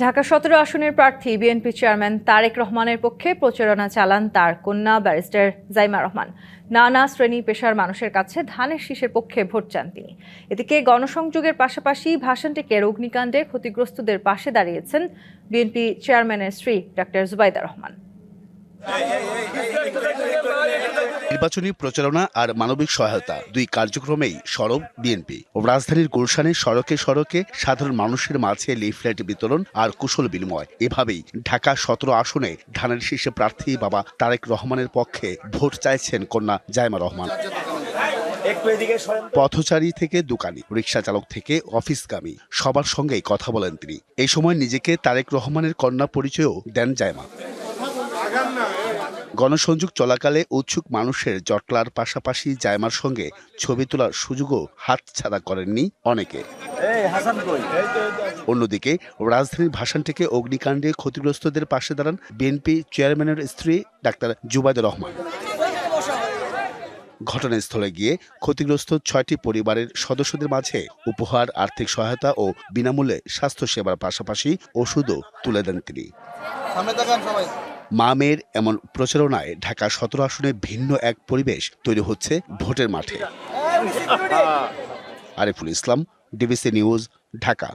ঢাকা ১৭ আসনের প্রার্থী BNP chairman Tarique রহমানের পক্ষে প্রচারণা চালান তার কন্যা ব্যারিস্টার জাইমা রহমান। নানা শ্রেণী পেশার মানুষের কাছে ধানের শীষের পক্ষে ভোট চান তিনি। এদিকে গণসংযোগের পাশাপাশি ভাষান্টেকের অগ্নিকাণ্ডে ক্ষতিগ্রস্তদের পাশে দাঁড়িয়েছেন বিএনপি চেয়ারম্যানের স্ত্রী ডাক্তার জুবাইদা রহমান। নির্বাচনী প্রচারণা আর মানবিক সহায়তা দুই কার্যক্রমেই সরব বিএনপি। রাজধানীর গুলশানে সড়কে সড়কে সাধারণ মানুষের মাঝে লিফলেট বিতরণ আর কুশল বিনিময়। এভাবেই ঢাকা ১৭ আসনে ধানের শীর্ষে প্রার্থী বাবা তারেক রহমানের পক্ষে ভোট চাইছেন কন্যা জাইমা রহমান। পথচারী থেকে দোকানি, রিকশা চালক থেকে অফিসগামী সবার সঙ্গেই কথা বলেন তিনি। এই সময় নিজেকে তারেক রহমানের কন্যা পরিচয়ও দেন জাইমা। গণসংযোগ চলাকালে উৎসুক মানুষের জটলার পাশাপাশি জাইমার সঙ্গে ছবি তোলার সুযোগও হাতছাড়া করেননি অনেকে। অন্যদিকে রাজধানীর ভাষান্টেকে অগ্নিকাণ্ডে ক্ষতিগ্রস্তদের পাশে দাঁড়ান বিএনপি চেয়ারম্যানের স্ত্রী ডাক্তার জুবাইদা রহমান। ঘটনাস্থলে গিয়ে ক্ষতিগ্রস্ত ৬টি পরিবারের সদস্যদের মাঝে উপহার, আর্থিক সহায়তা ও বিনামূল্যে স্বাস্থ্যসেবার পাশাপাশি ওষুধও তুলে দেন তিনি। মা মেয়ের এমন প্রচারণায় ঢাকা ১৭ আসনে ভিন্ন এক পরিবেশ তৈরি হচ্ছে ভোটের মাঠে। Ariful Islam, DBC news, Dhaka.